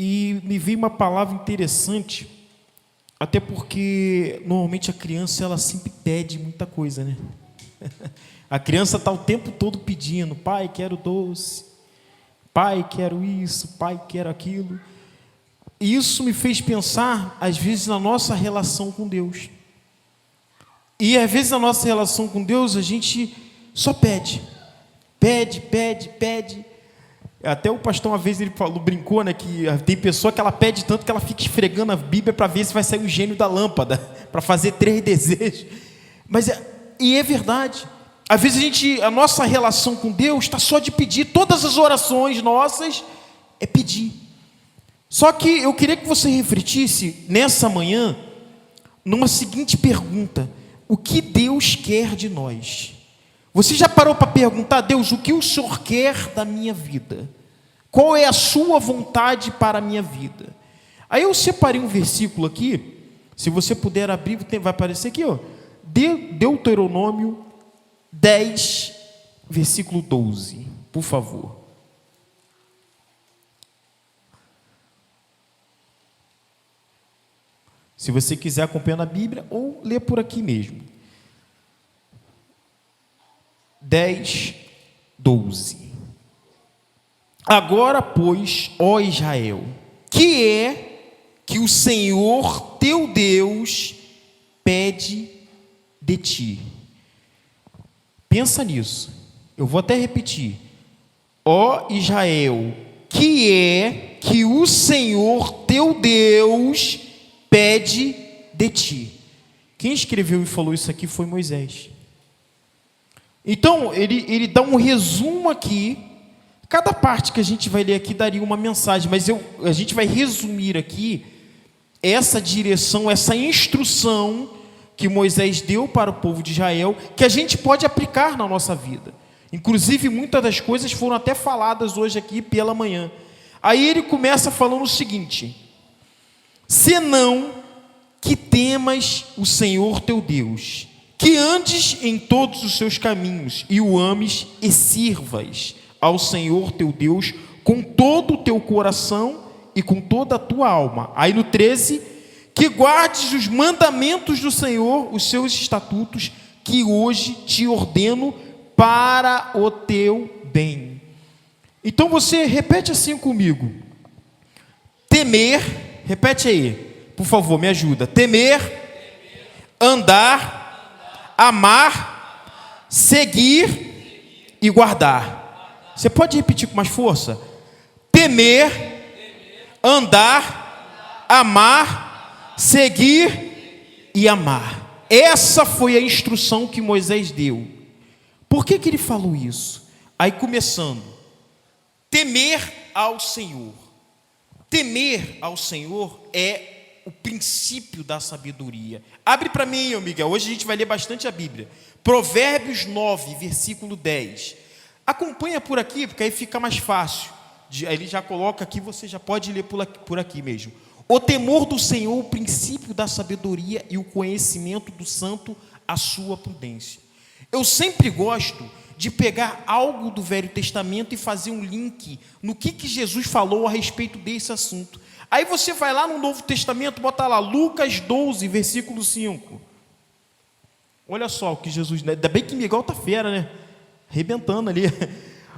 E me veio uma palavra interessante, até porque normalmente a criança ela sempre pede muita coisa, né? A criança está o tempo todo pedindo: pai, quero doce, pai, quero isso, pai, quero aquilo. E isso me fez pensar, às vezes, na nossa relação com Deus. E às vezes na nossa relação com Deus a gente só pede. Pede. Até o pastor uma vez ele falou, brincou, né, que tem pessoa que ela pede tanto que ela fica esfregando a Bíblia para ver se vai sair o gênio da lâmpada, para fazer 3 desejos. Mas é verdade. Às vezes a nossa relação com Deus está só de pedir. Todas as orações nossas é pedir. Só que eu queria que você refletisse nessa manhã numa seguinte pergunta: o que Deus quer de nós? Você já parou para perguntar: Deus, o que o Senhor quer da minha vida? Qual é a sua vontade para a minha vida? Aí eu separei um versículo aqui, se você puder abrir, vai aparecer aqui, ó, Deuteronômio 10, versículo 12, por favor. Se você quiser acompanhar na Bíblia ou ler por aqui mesmo. 10, 12. Agora, pois, ó Israel, que é que o Senhor teu Deus pede de ti? Pensa nisso. Eu vou até repetir. Ó Israel, que é que o Senhor teu Deus pede de ti? Quem escreveu e falou isso aqui foi Moisés. Então, ele dá um resumo aqui. Cada parte que a gente vai ler aqui daria uma mensagem, mas a gente vai resumir aqui essa direção, essa instrução que Moisés deu para o povo de Israel, que a gente pode aplicar na nossa vida. Inclusive, muitas das coisas foram até faladas hoje aqui pela manhã. Aí ele começa falando o seguinte: senão que temas o Senhor teu Deus, que andes em todos os seus caminhos, e o ames e sirvas ao Senhor teu Deus com todo o teu coração e com toda a tua alma. Aí no 13, que guardes os mandamentos do Senhor, os seus estatutos, que hoje te ordeno para o teu bem. Então você repete assim comigo: temer, repete aí, por favor, me ajuda. Temer, andar, amar, seguir e guardar. Você pode repetir com mais força? Temer, andar, amar, seguir e amar. Essa foi a instrução que Moisés deu. Por que ele falou isso? Aí começando: temer ao Senhor. Temer ao Senhor é o princípio da sabedoria. Abre para mim, Miguel, hoje a gente vai ler bastante a Bíblia. Provérbios 9, versículo 10. Acompanha por aqui, porque aí fica mais fácil. Ele já coloca aqui, você já pode ler por aqui mesmo. O temor do Senhor, o princípio da sabedoria, e o conhecimento do santo, a sua prudência. Eu sempre gosto de pegar algo do Velho Testamento e fazer um link no que Jesus falou a respeito desse assunto. Aí você vai lá no Novo Testamento, bota lá Lucas 12, versículo 5. Olha só o que Jesus... Ainda bem que Miguel está fera, né? Arrebentando ali.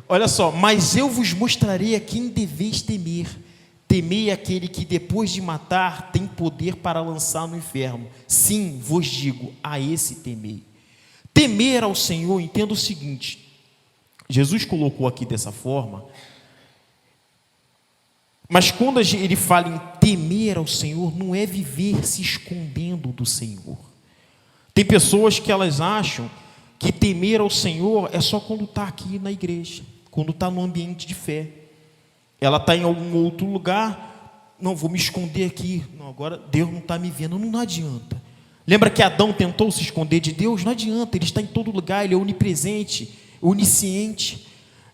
Olha só: mas eu vos mostrarei a quem deveis temer. Temei aquele que depois de matar tem poder para lançar no inferno. Sim, vos digo, a esse temei. Temer ao Senhor, entenda o seguinte: Jesus colocou aqui dessa forma, mas quando ele fala em temer ao Senhor, não é viver se escondendo do Senhor. Tem pessoas que elas acham que temer ao Senhor é só quando está aqui na igreja, quando está no ambiente de fé. Ela está em algum outro lugar, não, vou me esconder aqui, não, agora Deus não está me vendo, não adianta. Lembra que Adão tentou se esconder de Deus? Não adianta, ele está em todo lugar, ele é onipresente, onisciente.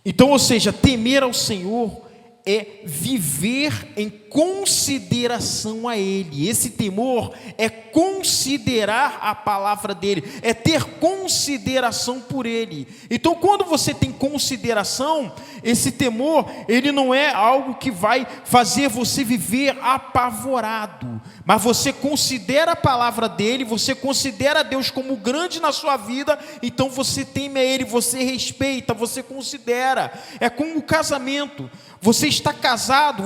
Então, ou seja, temer ao Senhor é viver em consideração a Ele. Esse temor é considerar a palavra dEle, é ter consideração por Ele. Então, quando você tem consideração, esse temor, ele não é algo que vai fazer você viver apavorado, mas você considera a palavra dEle, você considera Deus como grande na sua vida, então você teme a Ele, você respeita, você considera. É como o casamento. Você está casado,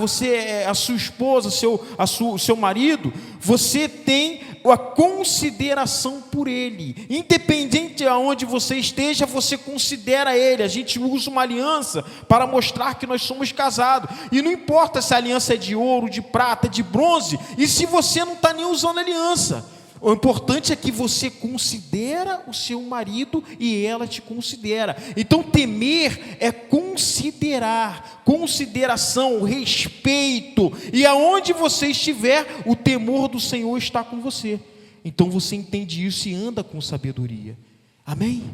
a sua esposa, o seu marido, você tem a consideração por ele. Independente de onde você esteja, você considera ele. A gente usa uma aliança para mostrar que nós somos casados. E não importa se a aliança é de ouro, de prata, de bronze, e se você não está nem usando aliança. O importante é que você considera o seu marido e ela te considera. Então, temer é considerar, consideração, respeito. E aonde você estiver, o temor do Senhor está com você. Então, você entende isso e anda com sabedoria. Amém?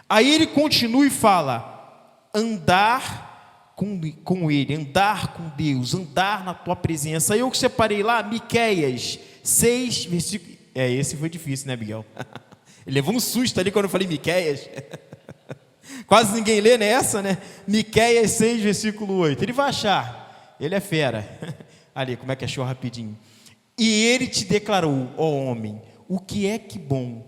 Aí ele continua e fala: andar com Ele, andar com Deus, andar na tua presença. Aí eu que separei lá, Miqueias 6, versículo... esse foi difícil, né, Miguel? Ele levou um susto ali quando eu falei Miqueias. Quase ninguém lê nessa, né? Miqueias 6, versículo 8. Ele vai achar, ele é fera. Ali, como é que achou rapidinho? E ele te declarou, ó homem, o que é que bom,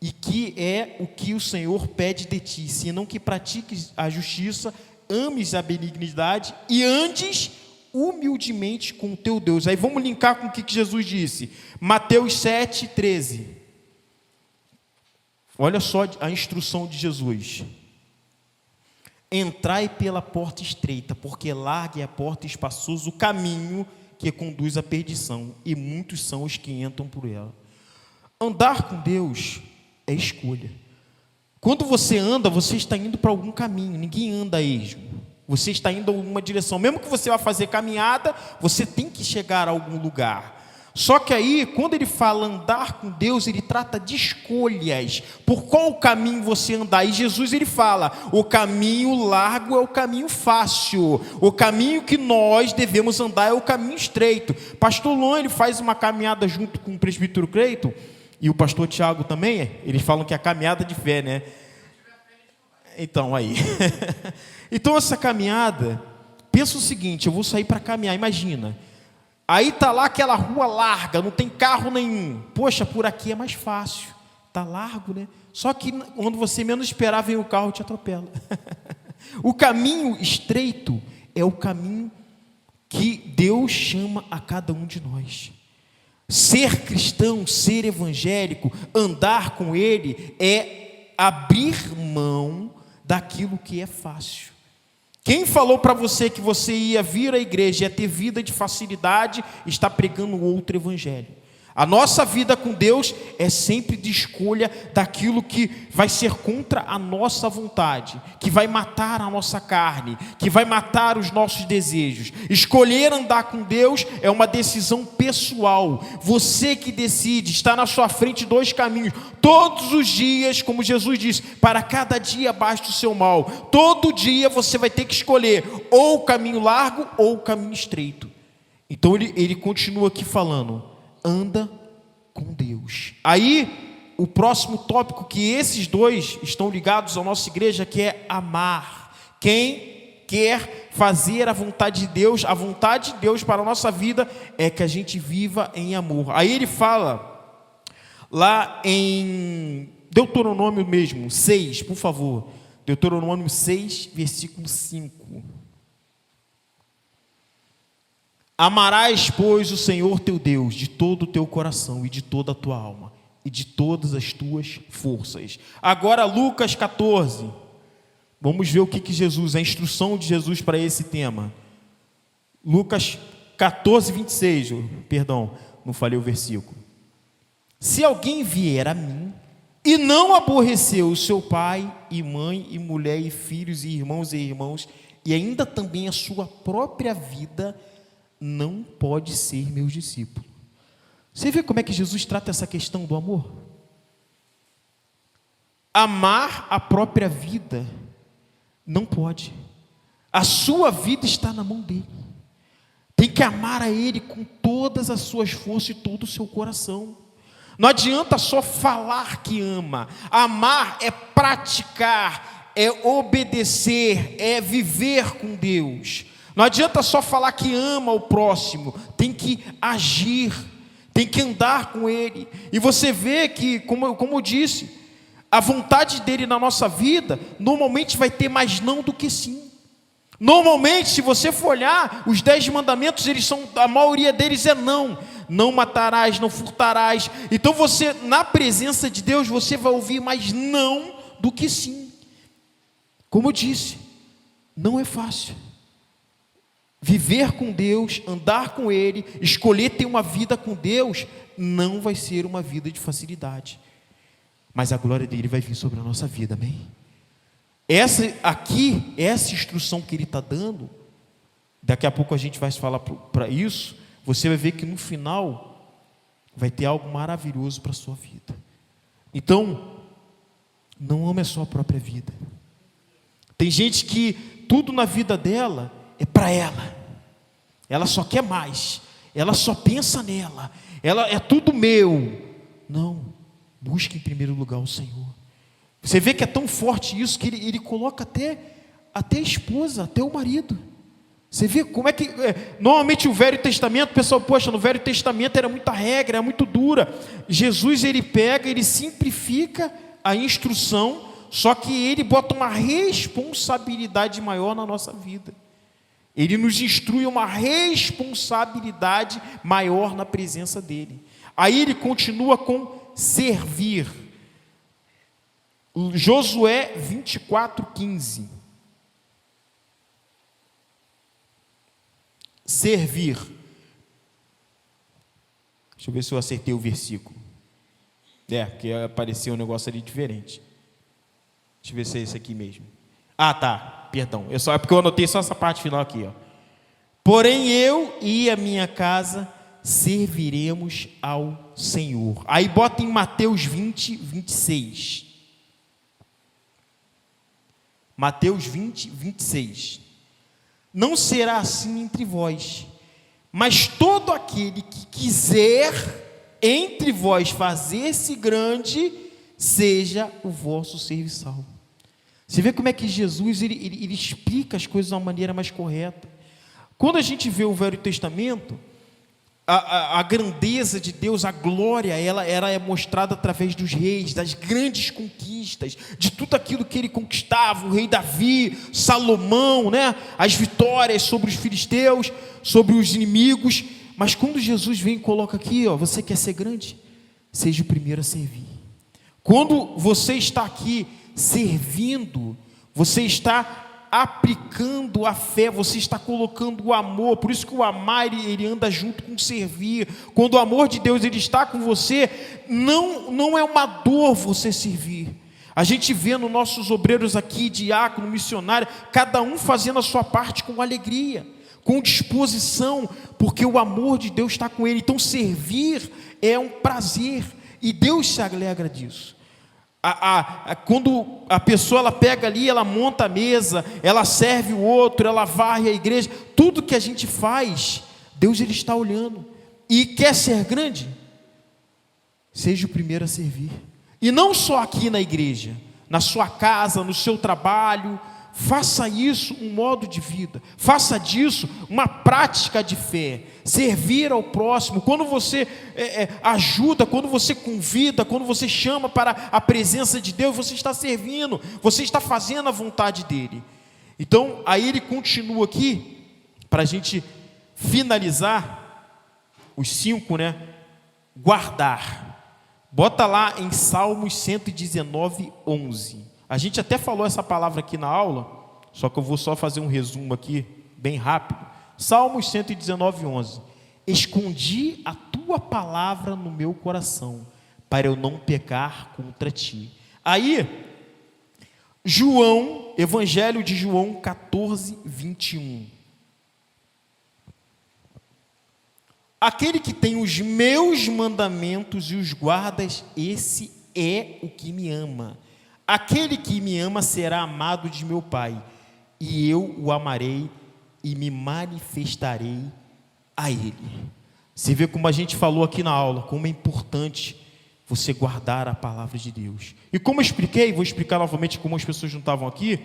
e que é o que o Senhor pede de ti, senão que pratiques a justiça, ames a benignidade e andes humildemente com o teu Deus. Aí vamos linkar com o que Jesus disse. Mateus 7, 13. Olha só a instrução de Jesus: entrai pela porta estreita, porque larga é a porta e espaçoso o caminho que conduz à perdição, e muitos são os que entram por ela. Andar com Deus é escolha. Quando você anda, você está indo para algum caminho. Ninguém anda a esmo. Você está indo em alguma direção. Mesmo que você vá fazer caminhada, você tem que chegar a algum lugar. Só que aí, quando ele fala andar com Deus, ele trata de escolhas. Por qual caminho você andar? E Jesus, ele fala: o caminho largo é o caminho fácil. O caminho que nós devemos andar é o caminho estreito. Pastor Luan, ele faz uma caminhada junto com o presbítero Cleiton, e o pastor Tiago também. Eles falam que é a caminhada de fé, né? Então, aí. Então, essa caminhada, pensa o seguinte: eu vou sair para caminhar, imagina. Aí está lá aquela rua larga, não tem carro nenhum. Poxa, por aqui é mais fácil. Está largo, né? Só que quando você menos esperar, vem o carro e te atropela. O caminho estreito é o caminho que Deus chama a cada um de nós. Ser cristão, ser evangélico, andar com Ele, é abrir mão daquilo que é fácil. Quem falou para você que você ia vir à igreja e ia ter vida de facilidade, está pregando outro evangelho. A nossa vida com Deus é sempre de escolha daquilo que vai ser contra a nossa vontade, que vai matar a nossa carne, que vai matar os nossos desejos. Escolher andar com Deus é uma decisão pessoal. Você que decide, está na sua frente dois caminhos. Todos os dias, como Jesus disse, para cada dia basta o seu mal. Todo dia você vai ter que escolher ou o caminho largo ou o caminho estreito. Então ele continua aqui falando: anda com Deus. Aí, o próximo tópico, que esses dois estão ligados à nossa igreja, que é amar. Quem quer fazer a vontade de Deus, a vontade de Deus para a nossa vida é que a gente viva em amor. Aí ele fala, lá em Deuteronômio mesmo, 6, por favor. Deuteronômio 6, versículo 5. Amarás, pois, o Senhor teu Deus de todo o teu coração e de toda a tua alma e de todas as tuas forças. Agora Lucas 14. Vamos ver o que Jesus, a instrução de Jesus para esse tema. Lucas 14, 26. Perdão, não falei o versículo. Se alguém vier a mim e não aborreceu o seu pai e mãe e mulher e filhos e irmãos e ainda também a sua própria vida, não pode ser meu discípulo. Você vê como é que Jesus trata essa questão do amor? Amar a própria vida não pode. A sua vida está na mão dele. Tem que amar a Ele com todas as suas forças e todo o seu coração. Não adianta só falar que ama. Amar é praticar, é obedecer, é viver com Deus. Não adianta só falar que ama o próximo, tem que agir, tem que andar com Ele. E você vê que, como eu disse, a vontade dEle na nossa vida, normalmente vai ter mais não do que sim. Normalmente, se você for olhar, os 10 mandamentos, a maioria deles é não. Não matarás, não furtarás. Então você, na presença de Deus, você vai ouvir mais não do que sim. Como eu disse, não é fácil. Viver com Deus, andar com Ele, escolher ter uma vida com Deus, não vai ser uma vida de facilidade. Mas a glória dEle vai vir sobre a nossa vida, amém? Essa instrução que Ele está dando, daqui a pouco a gente vai falar para isso, você vai ver que no final vai ter algo maravilhoso para a sua vida. Então, não ame a sua própria vida. Tem gente que tudo na vida dela é para ela. Ela só quer mais. Ela só pensa nela. Ela é tudo meu. Não, busque em primeiro lugar o Senhor. Você vê que é tão forte isso que ele coloca até a esposa, até o marido. Você vê como é que... normalmente o Velho Testamento, o pessoal, poxa, no Velho Testamento era muita regra, era muito dura. Jesus, ele pega, ele simplifica a instrução, só que ele bota uma responsabilidade maior na nossa vida. Ele nos instrui uma responsabilidade maior na presença dele. Aí ele continua com servir. Josué 24:15. Servir. Deixa eu ver se eu acertei o versículo. Porque apareceu um negócio ali diferente. Deixa eu ver se é esse aqui mesmo. Ah, tá, perdão. É porque eu anotei só essa parte final aqui, ó. Porém eu e a minha casa serviremos ao Senhor. Aí bota em Mateus 20:26. Mateus 20:26. Não será assim entre vós, mas todo aquele que quiser entre vós fazer-se grande, seja o vosso serviçal. Você vê como é que Jesus ele explica as coisas de uma maneira mais correta. Quando a gente vê o Velho Testamento, a grandeza de Deus, a glória, ela é mostrada através dos reis, das grandes conquistas, de tudo aquilo que ele conquistava, o rei Davi, Salomão, né? As vitórias sobre os filisteus, sobre os inimigos. Mas quando Jesus vem e coloca aqui, ó, você quer ser grande? Seja o primeiro a servir. Quando você está aqui servindo, você está aplicando a fé, você está colocando o amor. Por isso que o amar, ele anda junto com o servir. Quando o amor de Deus ele está com você, não é uma dor você servir. A gente vê nos nossos obreiros aqui, diácono, missionário, cada um fazendo a sua parte com alegria, com disposição, porque o amor de Deus está com ele. Então servir é um prazer, e Deus se alegra disso. Quando a pessoa ela pega ali, ela monta a mesa, ela serve o outro, ela varre a igreja, tudo que a gente faz, Deus ele está olhando. E quer ser grande? Seja o primeiro a servir. E não só aqui na igreja, na sua casa, no seu trabalho. Faça isso um modo de vida, faça disso uma prática de fé, servir ao próximo. Quando você ajuda, quando você convida, quando você chama para a presença de Deus, você está servindo, você está fazendo a vontade dEle. Então, aí ele continua aqui, para a gente finalizar, os 5, né? Guardar. Bota lá em Salmos 119:11. A gente até falou essa palavra aqui na aula, só que eu vou só fazer um resumo aqui, bem rápido. Salmos 119:11. Escondi a tua palavra no meu coração, para eu não pecar contra ti. Aí, Evangelho de João 14:21. Aquele que tem os meus mandamentos e os guardas, esse é o que me ama. Aquele que me ama será amado de meu Pai, e eu o amarei e me manifestarei a Ele. Você vê como a gente falou aqui na aula, como é importante você guardar a palavra de Deus. E como eu expliquei, vou explicar novamente como as pessoas não estavam aqui,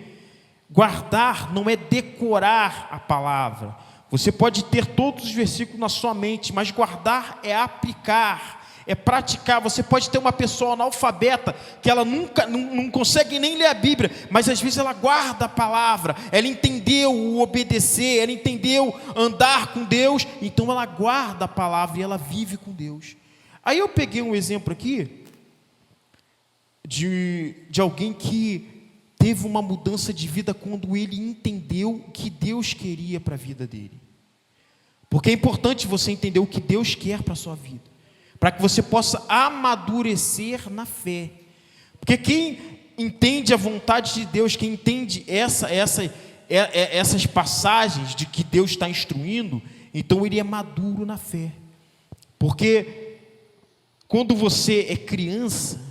guardar não é decorar a palavra. Você pode ter todos os versículos na sua mente, mas guardar é aplicar, é praticar. Você pode ter uma pessoa analfabeta, que ela nunca, não consegue nem ler a Bíblia, mas às vezes ela guarda a palavra, ela entendeu o obedecer, ela entendeu andar com Deus, então ela guarda a palavra e ela vive com Deus. Aí eu peguei um exemplo aqui, de alguém que teve uma mudança de vida quando ele entendeu o que Deus queria para a vida dele. Porque é importante você entender o que Deus quer para a sua vida, para que você possa amadurecer na fé. Porque quem entende a vontade de Deus, quem entende essas passagens de que Deus está instruindo, então ele é maduro na fé. Porque quando você é criança,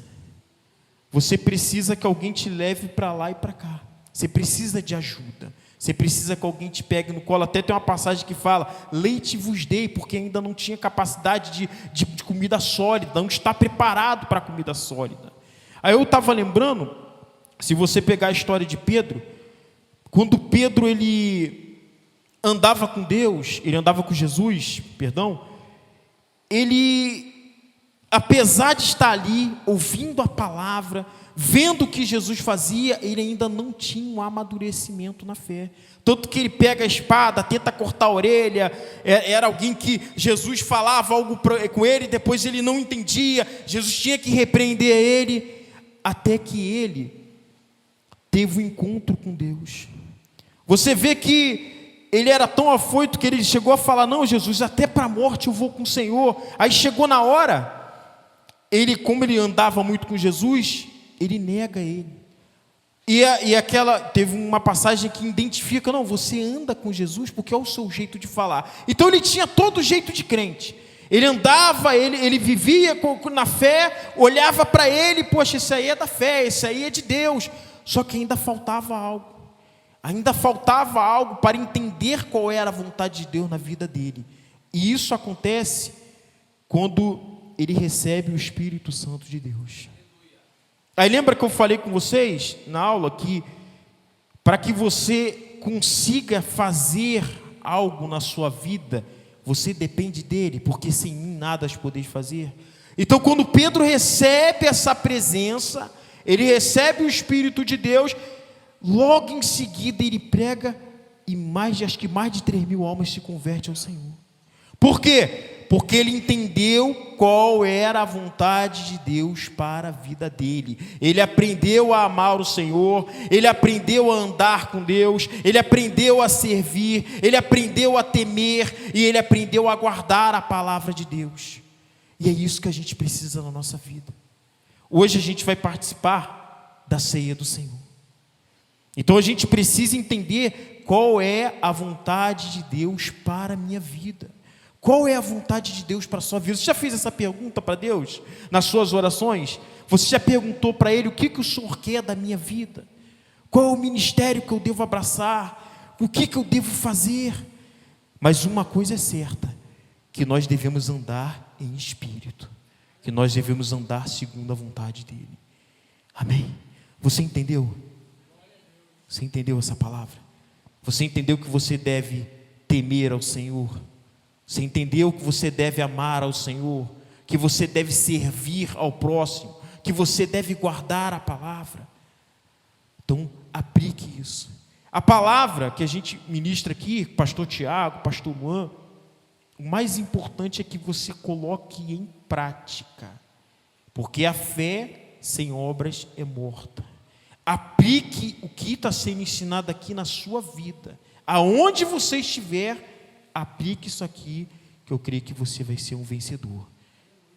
você precisa que alguém te leve para lá e para cá. Você precisa de ajuda. Você precisa que alguém te pegue no colo. Até tem uma passagem que fala: leite vos dei, porque ainda não tinha capacidade de comida sólida, não está preparado para a comida sólida. Aí eu estava lembrando, se você pegar a história de Pedro, quando Pedro ele andava com Deus, ele andava com Jesus, ele, apesar de estar ali, ouvindo a palavra, vendo o que Jesus fazia, ele ainda não tinha um amadurecimento na fé. Tanto que ele pega a espada, tenta cortar a orelha, era alguém que Jesus falava algo com ele, depois ele não entendia, Jesus tinha que repreender ele, até que ele teve um encontro com Deus. Você vê que ele era tão afoito que ele chegou a falar: não, Jesus, até para a morte eu vou com o Senhor. Aí chegou na hora, como ele andava muito com Jesus, ele nega ele. E teve uma passagem que identifica: não, você anda com Jesus porque é o seu jeito de falar. Então ele tinha todo jeito de crente. Ele andava, ele vivia na fé, olhava para ele, poxa, isso aí é da fé, isso aí é de Deus. Só que ainda faltava algo. Ainda faltava algo para entender qual era a vontade de Deus na vida dele. E isso acontece quando ele recebe o Espírito Santo de Deus. Aí lembra que eu falei com vocês na aula que para que você consiga fazer algo na sua vida, você depende dele, porque sem mim nada podeis fazer. Então quando Pedro recebe essa presença, ele recebe o Espírito de Deus, logo em seguida ele prega e acho que mais de 3.000 almas se convertem ao Senhor. Por quê? Porque ele entendeu qual era a vontade de Deus para a vida dele. Ele aprendeu a amar o Senhor, ele aprendeu a andar com Deus, ele aprendeu a servir, ele aprendeu a temer e ele aprendeu a guardar a palavra de Deus. E é isso que a gente precisa na nossa vida. Hoje a gente vai participar da ceia do Senhor. Então a gente precisa entender qual é a vontade de Deus para a minha vida. Qual é a vontade de Deus para a sua vida? Você já fez essa pergunta para Deus nas suas orações? Você já perguntou para Ele: o que o Senhor quer da minha vida? Qual é o ministério que eu devo abraçar? O que eu devo fazer? Mas uma coisa é certa, que nós devemos andar em espírito, que nós devemos andar segundo a vontade dEle. Amém? Você entendeu? Você entendeu essa palavra? Você entendeu que você deve temer ao Senhor? Você entendeu que você deve amar ao Senhor, que você deve servir ao próximo, que você deve guardar a palavra? Então, aplique isso. A palavra que a gente ministra aqui, pastor Tiago, pastor Juan, o mais importante é que você coloque em prática, porque a fé sem obras é morta. Aplique o que está sendo ensinado aqui na sua vida, aonde você estiver. Aplique isso aqui, que eu creio que você vai ser um vencedor.